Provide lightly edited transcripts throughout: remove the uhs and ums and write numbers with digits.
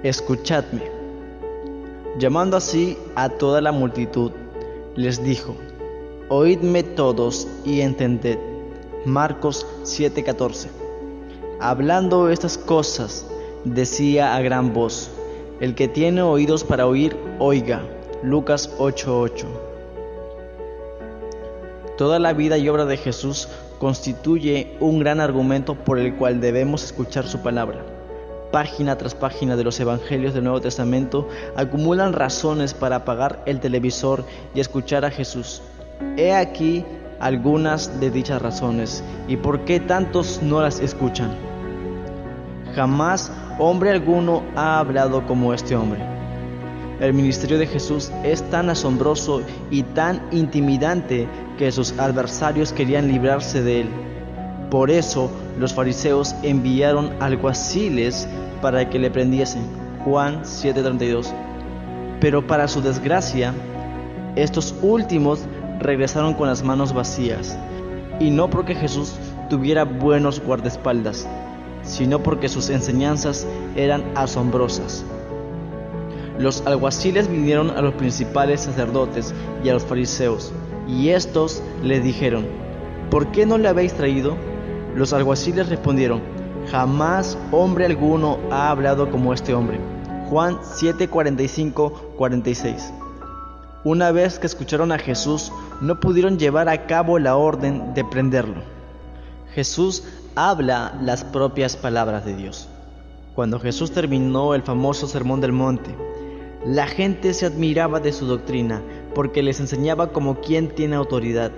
escuchadme. Llamando así a toda la multitud, les dijo: oídme todos y entended. Marcos 7:14. Hablando estas cosas, decía a gran voz: el que tiene oídos para oír, oiga. Lucas 8:8. Toda la vida y obra de Jesús constituye un gran argumento por el cual debemos escuchar su palabra. Página tras página de los evangelios del Nuevo Testamento acumulan razones para apagar el televisor y escuchar a Jesús. He aquí algunas de dichas razones y por qué tantos no las escuchan. Jamás hombre alguno ha hablado como este hombre. El ministerio de Jesús es tan asombroso y tan intimidante que sus adversarios querían librarse de él. Por eso los fariseos enviaron alguaciles para que le prendiesen. Juan 7:32. Pero para su desgracia, estos últimos regresaron con las manos vacías, y no porque Jesús tuviera buenos guardaespaldas, sino porque sus enseñanzas eran asombrosas. Los alguaciles vinieron a los principales sacerdotes y a los fariseos, y estos les dijeron: ¿por qué no le habéis traído? Los alguaciles respondieron: jamás hombre alguno ha hablado como este hombre. Juan 7:45-46. Una vez que escucharon a Jesús, no pudieron llevar a cabo la orden de prenderlo. Jesús habla las propias palabras de Dios. Cuando Jesús terminó el famoso Sermón del Monte, la gente se admiraba de su doctrina, porque les enseñaba como quien tiene autoridad,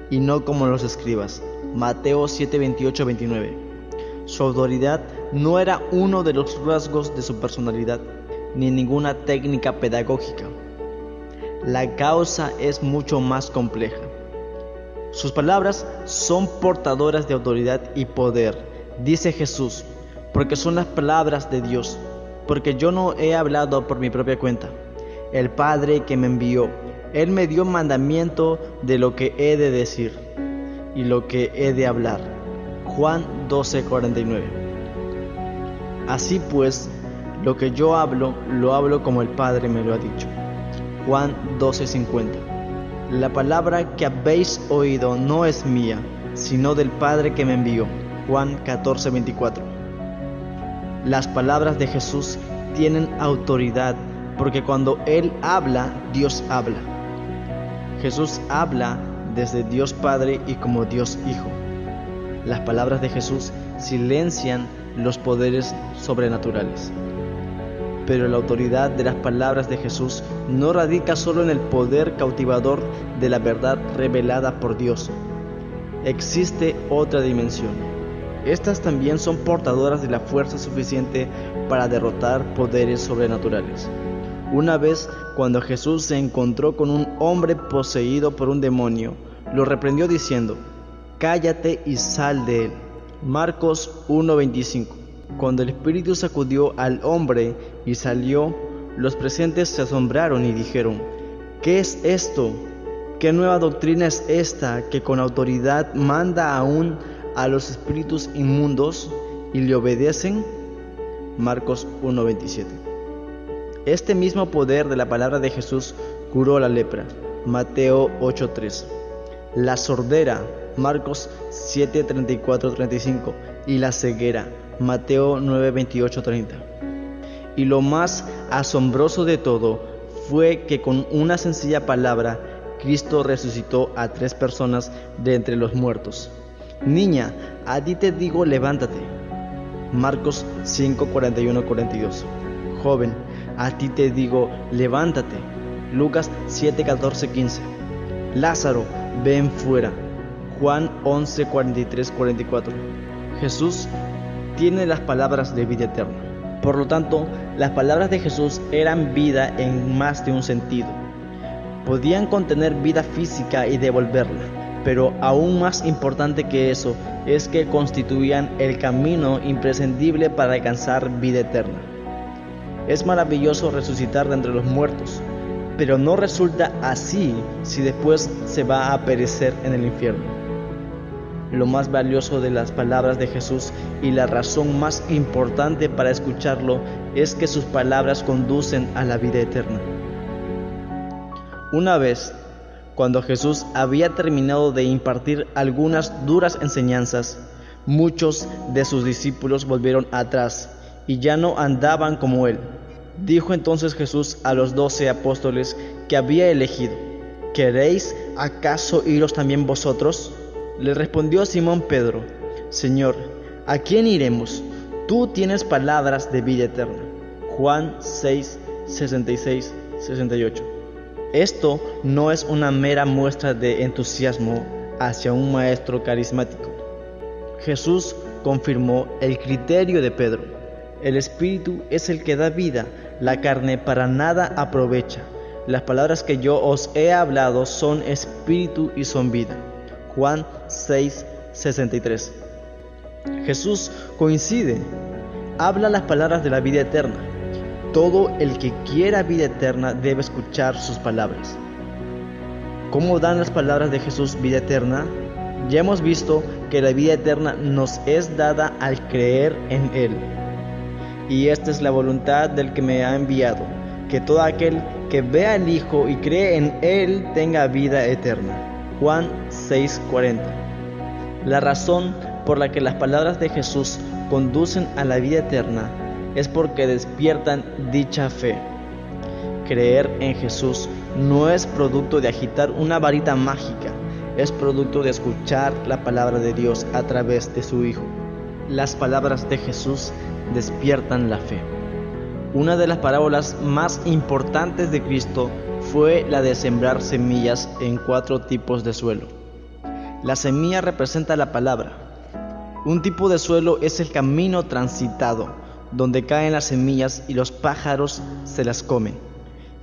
y no como los escribas. Mateo 7:28-29. Su autoridad no era uno de los rasgos de su personalidad, ni ninguna técnica pedagógica. La causa es mucho más compleja. Sus palabras son portadoras de autoridad y poder, dice Jesús, porque son las palabras de Dios, porque yo no he hablado por mi propia cuenta. El Padre que me envió, Él me dio mandamiento de lo que he de decir y lo que he de hablar. Juan 12:49. Así pues, lo que yo hablo, lo hablo como el Padre me lo ha dicho. Juan 12:50. La palabra que habéis oído no es mía, sino del Padre que me envió. Juan 14:24. Las palabras de Jesús tienen autoridad, porque cuando Él habla, Dios habla. Jesús habla desde Dios Padre y como Dios Hijo. Las palabras de Jesús silencian los poderes sobrenaturales. Pero la autoridad de las palabras de Jesús no radica solo en el poder cautivador de la verdad revelada por Dios. Existe otra dimensión. Estas también son portadoras de la fuerza suficiente para derrotar poderes sobrenaturales. Una vez, cuando Jesús se encontró con un hombre poseído por un demonio, lo reprendió diciendo: cállate y sal de él. Marcos 1:25. Cuando el espíritu sacudió al hombre y salió, los presentes se asombraron y dijeron: ¿qué es esto? ¿Qué nueva doctrina es esta que con autoridad manda aún a los espíritus inmundos y le obedecen? Marcos 1:27. Este mismo poder de la palabra de Jesús curó la lepra. Mateo 8:3. La sordera. Marcos 7:34-35. Y la ceguera. Mateo 9:28-30. Y lo más asombroso de todo fue que con una sencilla palabra Cristo resucitó a 3 personas de entre los muertos. Niña, a ti te digo, levántate. Marcos 5:41-42. Joven, a ti te digo, levántate. Lucas 7:14-15. Lázaro, ven fuera. Juan 11:43-44. Jesús tiene las palabras de vida eterna. Por lo tanto, las palabras de Jesús eran vida en más de un sentido. Podían contener vida física y devolverla, pero aún más importante que eso es que constituían el camino imprescindible para alcanzar vida eterna. Es maravilloso resucitar de entre los muertos, pero no resulta así si después se va a perecer en el infierno. Lo más valioso de las palabras de Jesús y la razón más importante para escucharlo es que sus palabras conducen a la vida eterna. Una vez, cuando Jesús había terminado de impartir algunas duras enseñanzas, muchos de sus discípulos volvieron atrás y ya no andaban como él. Dijo entonces Jesús a los 12 apóstoles que había elegido: ¿queréis acaso iros también vosotros? Le respondió Simón Pedro: Señor, ¿a quién iremos? Tú tienes palabras de vida eterna. Juan 6, 66, 68. Esto no es una mera muestra de entusiasmo hacia un maestro carismático. Jesús confirmó el criterio de Pedro: el Espíritu es el que da vida, la carne para nada aprovecha. Las palabras que yo os he hablado son espíritu y son vida. Juan 6, 63. Jesús coincide, habla las palabras de la vida eterna. Todo el que quiera vida eterna debe escuchar sus palabras. ¿Cómo dan las palabras de Jesús vida eterna? Ya hemos visto que la vida eterna nos es dada al creer en Él. Y esta es la voluntad del que me ha enviado, que todo aquel que vea al Hijo y cree en Él tenga vida eterna. Juan 6:40. La razón por la que las palabras de Jesús conducen a la vida eterna es porque despiertan dicha fe. Creer en Jesús no es producto de agitar una varita mágica, es producto de escuchar la palabra de Dios a través de su Hijo. Las palabras de Jesús despiertan la fe. Una de las parábolas más importantes de Cristo fue la de sembrar semillas en 4 tipos de suelo. La semilla representa la palabra. Un tipo de suelo es el camino transitado, donde caen las semillas y los pájaros se las comen.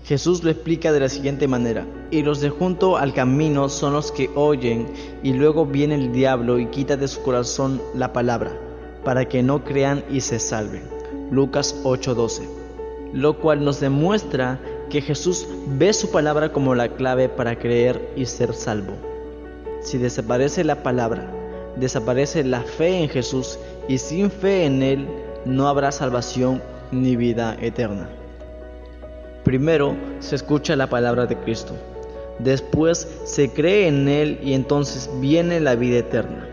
Jesús lo explica de la siguiente manera: y los de junto al camino son los que oyen, y luego viene el diablo y quita de su corazón la palabra, para que no crean y se salven. Lucas 8:12. Lo cual nos demuestra que Jesús ve su palabra como la clave para creer y ser salvo. Si desaparece la palabra, desaparece la fe en Jesús, y sin fe en Él no habrá salvación ni vida eterna. Primero se escucha la palabra de Cristo, después se cree en Él y entonces viene la vida eterna.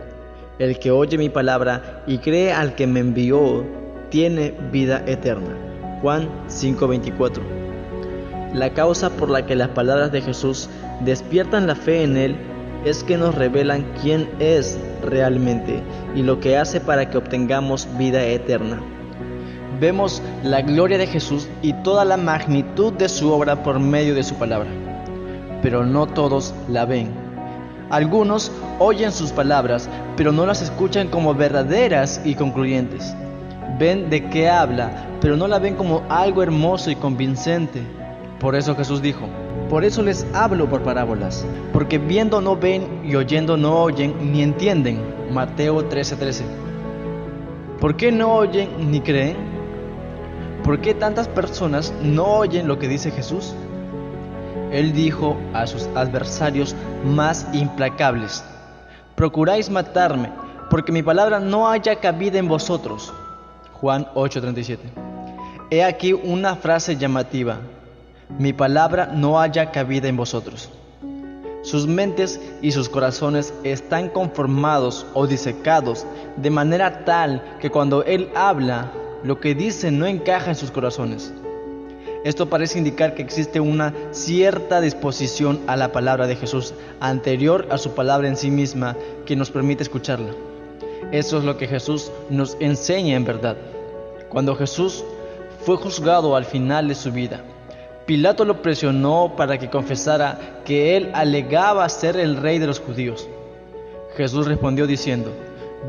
El que oye mi palabra y cree al que me envió tiene vida eterna. Juan 5:24. La causa por la que las palabras de Jesús despiertan la fe en Él es que nos revelan quién es realmente y lo que hace para que obtengamos vida eterna. Vemos la gloria de Jesús y toda la magnitud de su obra por medio de su palabra, pero no todos la ven. Algunos oyen sus palabras, pero no las escuchan como verdaderas y concluyentes. Ven de qué habla, pero no la ven como algo hermoso y convincente. Por eso Jesús dijo: por eso les hablo por parábolas, porque viendo no ven y oyendo no oyen ni entienden. Mateo 13:13. ¿Por qué no oyen ni creen? ¿Por qué tantas personas no oyen lo que dice Jesús? Él dijo a sus adversarios más implacables: procuráis matarme, porque mi palabra no haya cabida en vosotros. Juan 8:37. He aquí una frase llamativa: mi palabra no haya cabida en vosotros. Sus mentes y sus corazones están conformados o disecados de manera tal que cuando Él habla, lo que dice no encaja en sus corazones. Esto parece indicar que existe una cierta disposición a la palabra de Jesús anterior a su palabra en sí misma que nos permite escucharla. Eso es lo que Jesús nos enseña en verdad. Cuando Jesús fue juzgado al final de su vida, Pilato lo presionó para que confesara que él alegaba ser el rey de los judíos. Jesús respondió diciendo: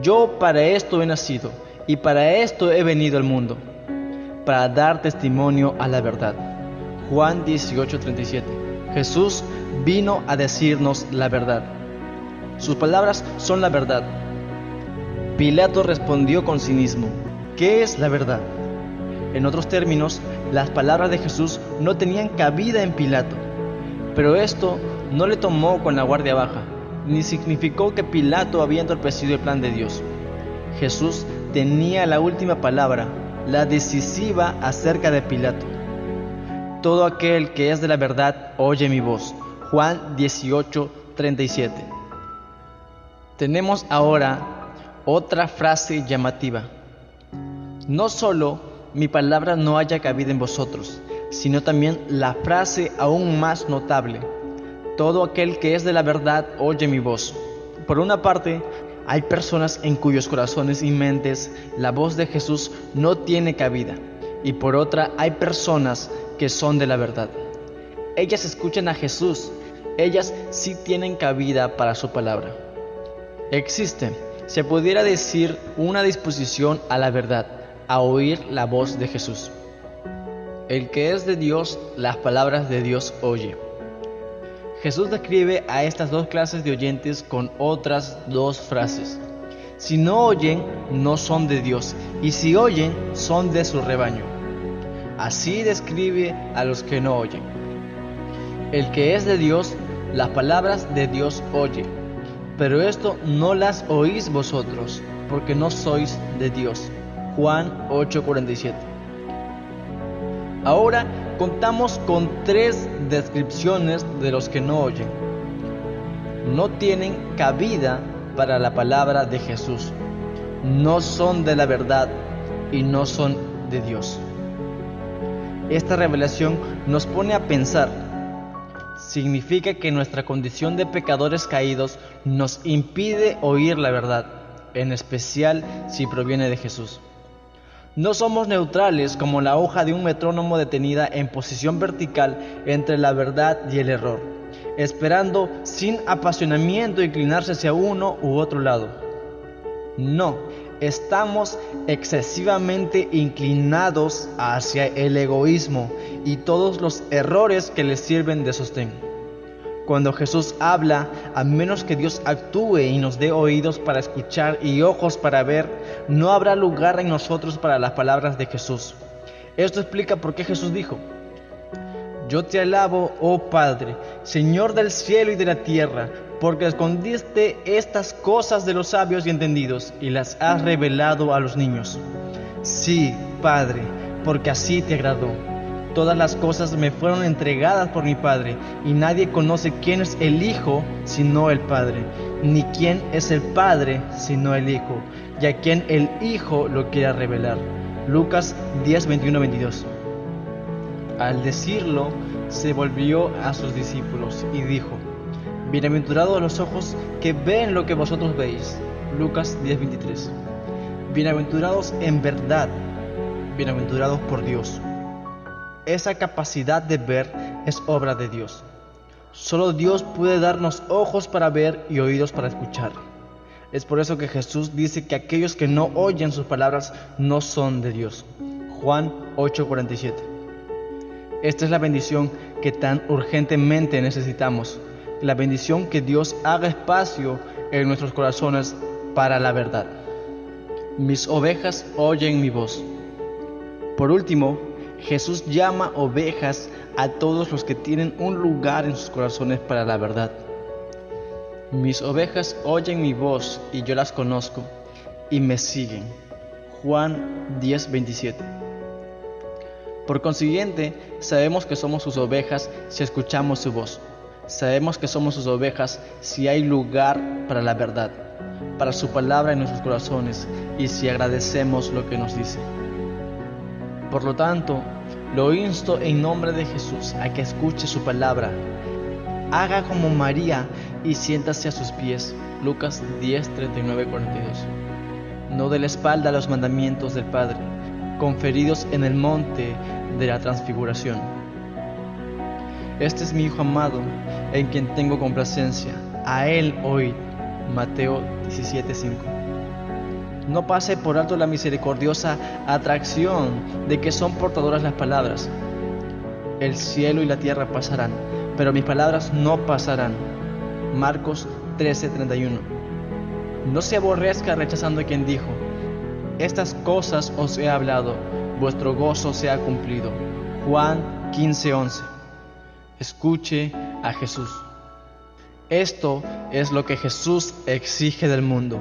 yo para esto he nacido y para esto he venido al mundo, para dar testimonio a la verdad. Juan 18:37. Jesús vino a decirnos la verdad. Sus palabras son la verdad. Pilato respondió con cinismo: ¿qué es la verdad? En otros términos, las palabras de Jesús no tenían cabida en Pilato. Pero esto no le tomó con la guardia baja, ni significó que Pilato había entorpecido el plan de Dios. Jesús tenía la última palabra, la decisiva acerca de Pilato. Todo aquel que es de la verdad oye mi voz. Juan 18:37. Tenemos ahora otra frase llamativa. No solo mi palabra no haya cabida en vosotros, sino también la frase aún más notable. Todo aquel que es de la verdad oye mi voz. Por una parte, hay personas en cuyos corazones y mentes la voz de Jesús no tiene cabida. Y por otra, hay personas que son de la verdad. Ellas escuchan a Jesús. Ellas sí tienen cabida para su palabra. Existe, se pudiera decir, una disposición a la verdad, a oír la voz de Jesús. El que es de Dios, las palabras de Dios oye. Jesús describe a estas dos clases de oyentes con otras dos frases. Si no oyen, no son de Dios, y si oyen, son de su rebaño. Así describe a los que no oyen. El que es de Dios, las palabras de Dios oye. Pero esto no las oís vosotros, porque no sois de Dios. Juan 8:47. Ahora contamos con tres descripciones de los que no oyen. No tienen cabida para la palabra de Jesús. No son de la verdad y no son de Dios. Esta revelación nos pone a pensar. Significa que nuestra condición de pecadores caídos nos impide oír la verdad, en especial si proviene de Jesús. No somos neutrales como la hoja de un metrónomo detenida en posición vertical entre la verdad y el error, esperando sin apasionamiento inclinarse hacia uno u otro lado. No, estamos excesivamente inclinados hacia el egoísmo y todos los errores que le sirven de sostén. Cuando Jesús habla, a menos que Dios actúe y nos dé oídos para escuchar y ojos para ver, no habrá lugar en nosotros para las palabras de Jesús. Esto explica por qué Jesús dijo: Yo te alabo, oh Padre, Señor del cielo y de la tierra, porque escondiste estas cosas de los sabios y entendidos y las has revelado a los niños. Sí, Padre, porque así te agradó. Todas las cosas me fueron entregadas por mi Padre, y nadie conoce quién es el Hijo sino el Padre, ni quién es el Padre sino el Hijo, y a quien el Hijo lo quiera revelar. Lucas 10:21-22. Al decirlo, se volvió a sus discípulos y dijo: Bienaventurados los ojos que ven lo que vosotros veis. Lucas 10:23. Bienaventurados en verdad, bienaventurados por Dios. Esa capacidad de ver es obra de Dios. Solo Dios puede darnos ojos para ver y oídos para escuchar. Es por eso que Jesús dice que aquellos que no oyen sus palabras no son de Dios. Juan 8:47. Esta es la bendición que tan urgentemente necesitamos. La bendición que Dios haga espacio en nuestros corazones para la verdad. Mis ovejas oyen mi voz. Por último, Jesús llama ovejas a todos los que tienen un lugar en sus corazones para la verdad. Mis ovejas oyen mi voz y yo las conozco y me siguen. Juan 10:27. Por consiguiente, sabemos que somos sus ovejas si escuchamos su voz. Sabemos que somos sus ovejas si hay lugar para la verdad, para su palabra en nuestros corazones y si agradecemos lo que nos dice. Por lo tanto, lo insto en nombre de Jesús a que escuche su palabra. Haga como María y siéntase a sus pies. Lucas 10:39-42. No dé la espalda a los mandamientos del Padre, conferidos en el monte de la transfiguración. Este es mi Hijo amado, en quien tengo complacencia. A Él oíd. Mateo 17:5. No pase por alto la misericordiosa atracción de que son portadoras las palabras. El cielo y la tierra pasarán, pero mis palabras no pasarán. Marcos 13:31. No se aborrezca rechazando a quien dijo: Estas cosas os he hablado, vuestro gozo se ha cumplido. Juan 15:11. Escuche a Jesús. Esto es lo que Jesús exige del mundo.